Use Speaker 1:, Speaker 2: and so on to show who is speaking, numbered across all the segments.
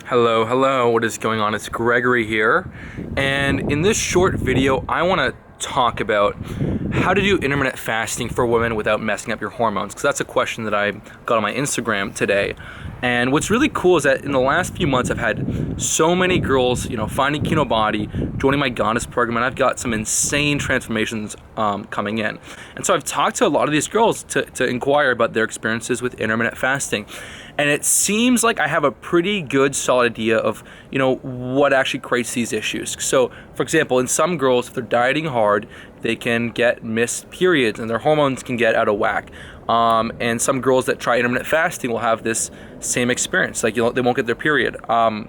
Speaker 1: Hello, what is going on? It's Gregory here, and in this short video I want to talk about how to do intermittent fasting for women without messing up your hormones, because that's a question that I got on my Instagram today. And what's really cool is that in the last few months I've had so many girls, finding Kinobody, joining my goddess program, and I've got some insane transformations coming in. And so I've talked to a lot of these girls to inquire about their experiences with intermittent fasting. And it seems like I have a pretty good solid idea of, what actually creates these issues. So, for example, in some girls, if they're dieting hard, they can get missed periods and their hormones can get out of whack. And some girls that try intermittent fasting will have this same experience, like they won't get their period. We're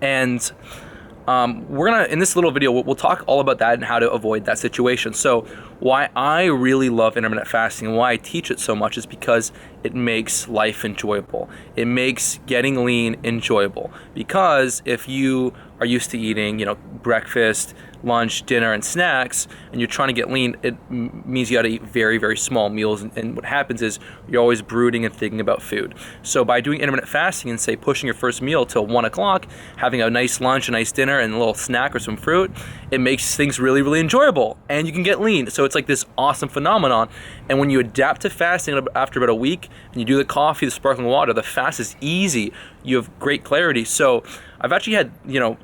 Speaker 1: gonna, in this little video, we'll talk all about that and how to avoid that situation. So why I really love intermittent fasting and why I teach it so much is because it makes life enjoyable. It makes getting lean enjoyable. Because if you are used to eating, breakfast, lunch, dinner, and snacks, and you're trying to get lean, it means you got to eat very, very small meals. And what happens is you're always brooding and thinking about food. So by doing intermittent fasting and say pushing your first meal till 1 o'clock, having a nice lunch, a nice dinner, and a little snack or some fruit, it makes things really, really enjoyable. And you can get lean. So it's like this awesome phenomenon. And when you adapt to fasting after about a week, and you do the coffee, the sparkling water, the fast is easy. You have great clarity. So I've actually had,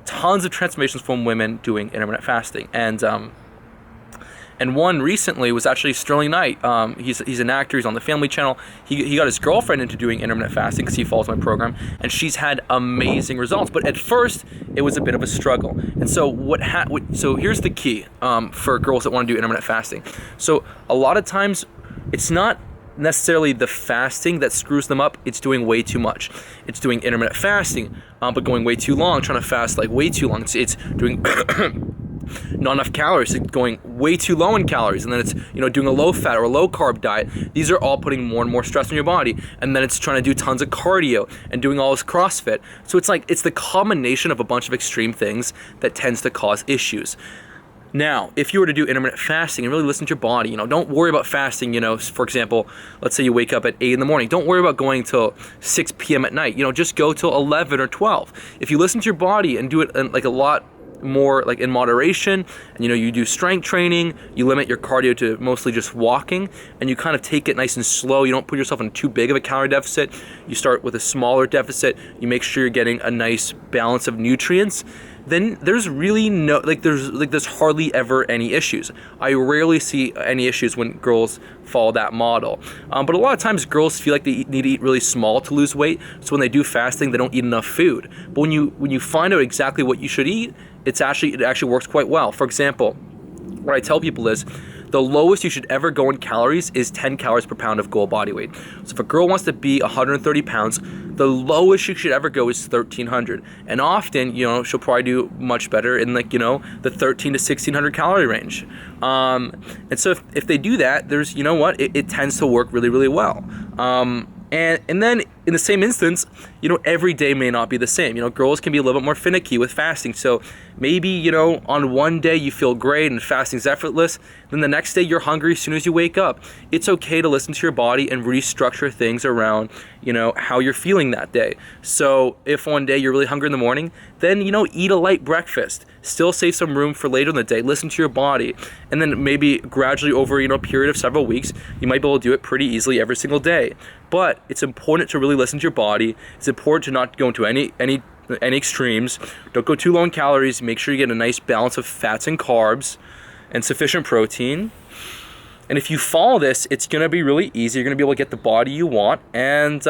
Speaker 1: tons of transformations from women doing intermittent fasting. And one recently was actually Sterling Knight. He's an actor. He's on the Family Channel. He got his girlfriend into doing intermittent fasting because he follows my program, and she's had amazing results. But at first, it was a bit of a struggle. And so so here's the key for girls that want to do intermittent fasting. So a lot of times, it's not necessarily the fasting that screws them up. It's doing way too much. It's doing intermittent fasting, but going way too long, trying to fast like way too long. It's doing not enough calories, it's going way too low in calories, and then it's doing a low fat or a low carb diet. These are all putting more and more stress on your body, and then it's trying to do tons of cardio and doing all this CrossFit. So it's the combination of a bunch of extreme things that tends to cause issues. Now, if you were to do intermittent fasting and really listen to your body, don't worry about fasting, for example, let's say you wake up at 8 in the morning. Don't worry about going till 6 p.m. at night. Just go till 11 or 12. If you listen to your body and do it like a lot more like in moderation, and you do strength training, you limit your cardio to mostly just walking, and you kind of take it nice and slow. You don't put yourself in too big of a calorie deficit. You start with a smaller deficit. You make sure you're getting a nice balance of nutrients. Then there's really there's hardly ever any issues. I rarely see any issues when girls follow that model. But a lot of times girls feel like they need to eat really small to lose weight. So when they do fasting, they don't eat enough food. But when you find out exactly what you should eat, it actually works quite well. For example, what I tell people is the lowest you should ever go in calories is 10 calories per pound of goal body weight. So if a girl wants to be 130 pounds, the lowest she should ever go is 1,300. And often, she'll probably do much better in the 1,300 to 1,600 calorie range. And so if they do that, there's, it tends to work really, really well. And then in the same instance, every day may not be the same. Girls can be a little bit more finicky with fasting. So maybe, on one day you feel great and fasting's effortless. Then the next day you're hungry as soon as you wake up. It's okay to listen to your body and restructure things around, how you're feeling that day. So if one day you're really hungry in the morning, then, eat a light breakfast. Still save some room for later in the day. Listen to your body. And then maybe gradually over, a period of several weeks, you might be able to do it pretty easily every single day. But it's important to really listen to your body. It's important to not go into any extremes. Don't go too low in calories. Make sure you get a nice balance of fats and carbs and sufficient protein. And if you follow this, it's going to be really easy. You're going to be able to get the body you want, and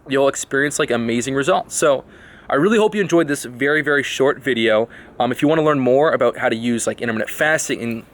Speaker 1: you'll experience amazing results. So I really hope you enjoyed this very, very short video. If you want to learn more about how to use intermittent fasting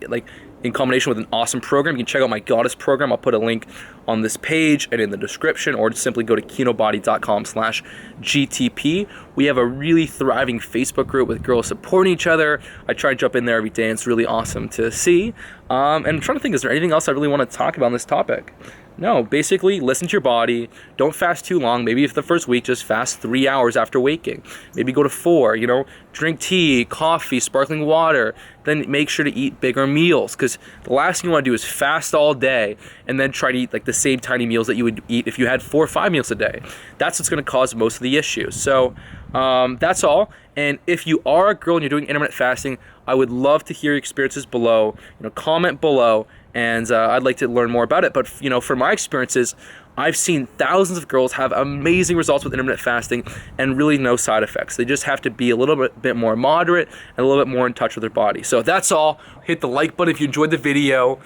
Speaker 1: in combination with an awesome program, you can check out my Goddess program. I'll put a link on this page and in the description, or just simply go to kinobody.com/GTP. We have a really thriving Facebook group with girls supporting each other. I try to jump in there every day, and it's really awesome to see. And I'm trying to think, is there anything else I really want to talk about on this topic? No, basically listen to your body. Don't fast too long. Maybe if the first week, just fast 3 hours after waking. Maybe go to 4, you know, drink tea, coffee, sparkling water. Then make sure to eat bigger meals, because the last thing you want to do is fast all day and then try to eat like the same tiny meals that you would eat if you had 4 or 5 meals a day. That's what's going to cause most of the issues. So that's all. And if you are a girl and you're doing intermittent fasting, I would love to hear your experiences below. You know, comment below, and I'd like to learn more about it. But you know, from my experiences, I've seen thousands of girls have amazing results with intermittent fasting and really no side effects. They just have to be a little bit more moderate and a little bit more in touch with their body. So that's all. Hit the like button if you enjoyed the video.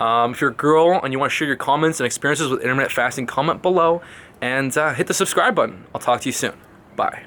Speaker 1: If you're a girl and you want to share your comments and experiences with intermittent fasting, comment below, and hit the subscribe button. I'll talk to you soon. Bye.